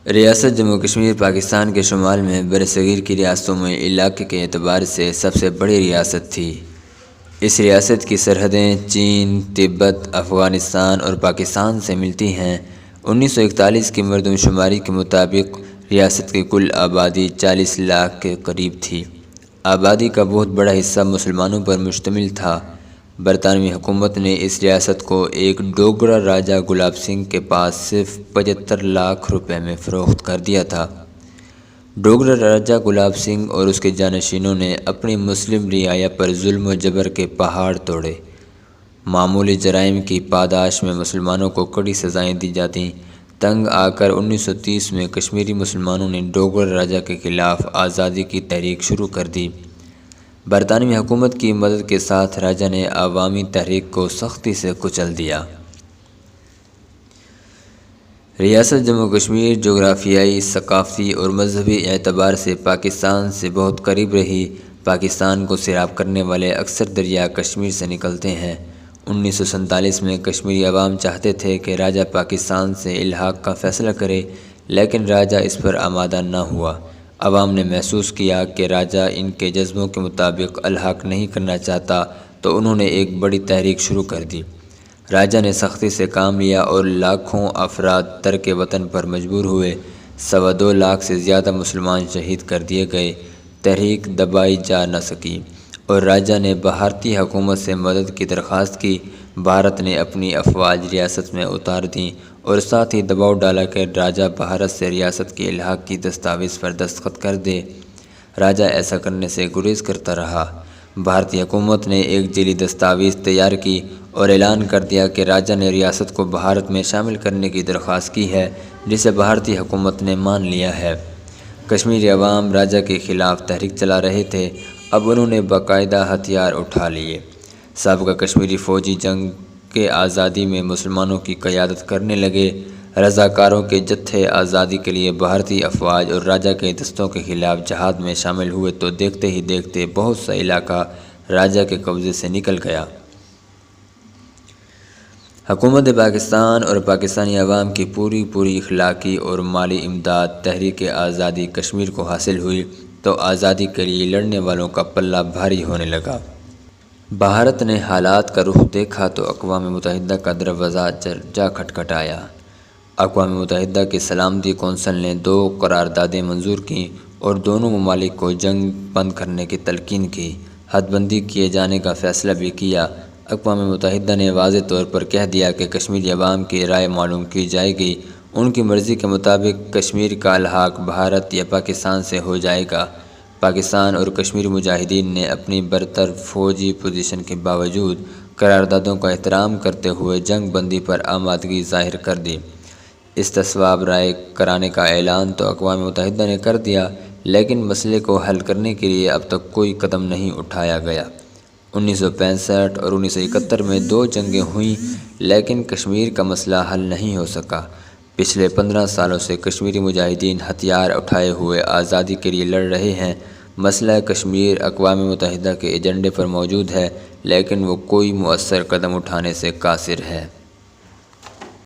ریاست جموں کشمیر پاکستان کے شمال میں برصغیر کی ریاستوں میں علاقے کے اعتبار سے سب سے بڑی ریاست تھی۔ اس ریاست کی سرحدیں چین، تبت، افغانستان اور پاکستان سے ملتی ہیں۔ 1941 کی مردم شماری کے مطابق ریاست کی کل آبادی 40 لاکھ کے قریب تھی۔ آبادی کا بہت بڑا حصہ مسلمانوں پر مشتمل تھا۔ برطانوی حکومت نے اس ریاست کو ایک ڈوگرا راجہ گلاب سنگھ کے پاس صرف 75 لاکھ روپے میں فروخت کر دیا تھا۔ ڈوگرا راجہ گلاب سنگھ اور اس کے جانشینوں نے اپنی مسلم رعایا پر ظلم و جبر کے پہاڑ توڑے۔ معمولی جرائم کی پاداش میں مسلمانوں کو کڑی سزائیں دی جاتیں۔ تنگ آ کر 1930 میں کشمیری مسلمانوں نے ڈوگرا راجہ کے خلاف آزادی کی تحریک شروع کر دی۔ برطانوی حکومت کی مدد کے ساتھ راجہ نے عوامی تحریک کو سختی سے کچل دیا۔ ریاست جموں کشمیر جغرافیائی، ثقافتی اور مذہبی اعتبار سے پاکستان سے بہت قریب رہی۔ پاکستان کو سیراب کرنے والے اکثر دریا کشمیر سے نکلتے ہیں۔ 1947 میں کشمیری عوام چاہتے تھے کہ راجہ پاکستان سے الحاق کا فیصلہ کرے، لیکن راجہ اس پر آمادہ نہ ہوا۔ عوام نے محسوس کیا کہ راجہ ان کے جذبوں کے مطابق الحاق نہیں کرنا چاہتا، تو انہوں نے ایک بڑی تحریک شروع کر دی۔ راجہ نے سختی سے کام لیا اور لاکھوں افراد ترک وطن پر مجبور ہوئے۔ 2.25 لاکھ سے زیادہ مسلمان شہید کر دیے گئے۔ تحریک دبائی جا نہ سکی اور راجہ نے بھارتی حکومت سے مدد کی درخواست کی۔ بھارت نے اپنی افواج ریاست میں اتار دیں اور ساتھ ہی دباؤ ڈالا کہ راجہ بھارت سے ریاست کے الحاق کی دستاویز پر دستخط کر دے۔ راجہ ایسا کرنے سے گریز کرتا رہا۔ بھارتی حکومت نے ایک ذیلی دستاویز تیار کی اور اعلان کر دیا کہ راجہ نے ریاست کو بھارت میں شامل کرنے کی درخواست کی ہے، جسے بھارتی حکومت نے مان لیا ہے۔ کشمیری عوام راجہ کے خلاف تحریک چلا رہے تھے۔ اب انہوں نے باقاعدہ ہتھیار اٹھا لیے۔ سابقہ کشمیری فوجی جنگ کے آزادی میں مسلمانوں کی قیادت کرنے لگے۔ رضاکاروں کے جتھے آزادی کے لیے بھارتی افواج اور راجہ کے دستوں کے خلاف جہاد میں شامل ہوئے تو دیکھتے ہی دیکھتے بہت سا علاقہ راجہ کے قبضے سے نکل گیا۔ حکومت پاکستان اور پاکستانی عوام کی پوری اخلاقی اور مالی امداد تحریک آزادی کشمیر کو حاصل ہوئی تو آزادی کے لیے لڑنے والوں کا پلہ بھاری ہونے لگا۔ بھارت نے حالات کا رخ دیکھا تو اقوام متحدہ کا دروازہ جا کھٹکھٹایا۔ اقوام متحدہ کی سلامتی کونسل نے 2 قراردادیں منظور کیں اور دونوں ممالک کو جنگ بند کرنے کی تلقین کی۔ حد بندی کیے جانے کا فیصلہ بھی کیا۔ اقوام متحدہ نے واضح طور پر کہہ دیا کہ کشمیری عوام کی رائے معلوم کی جائے گی۔ ان کی مرضی کے مطابق کشمیر کا الحاق بھارت یا پاکستان سے ہو جائے گا۔ پاکستان اور کشمیری مجاہدین نے اپنی برتر فوجی پوزیشن کے باوجود قراردادوں کا احترام کرتے ہوئے جنگ بندی پر آمادگی ظاہر کر دی۔ استصواب رائے کرانے کا اعلان تو اقوام متحدہ نے کر دیا، لیکن مسئلے کو حل کرنے کے لیے اب تک کوئی قدم نہیں اٹھایا گیا۔ 1965 اور 1971 میں 2 جنگیں ہوئیں، لیکن کشمیر کا مسئلہ حل نہیں ہو سکا۔ پچھلے 15 سالوں سے کشمیری مجاہدین ہتھیار اٹھائے ہوئے آزادی کے لیے لڑ رہے ہیں۔ مسئلہ کشمیر اقوام متحدہ کے ایجنڈے پر موجود ہے، لیکن وہ کوئی مؤثر قدم اٹھانے سے قاصر ہے۔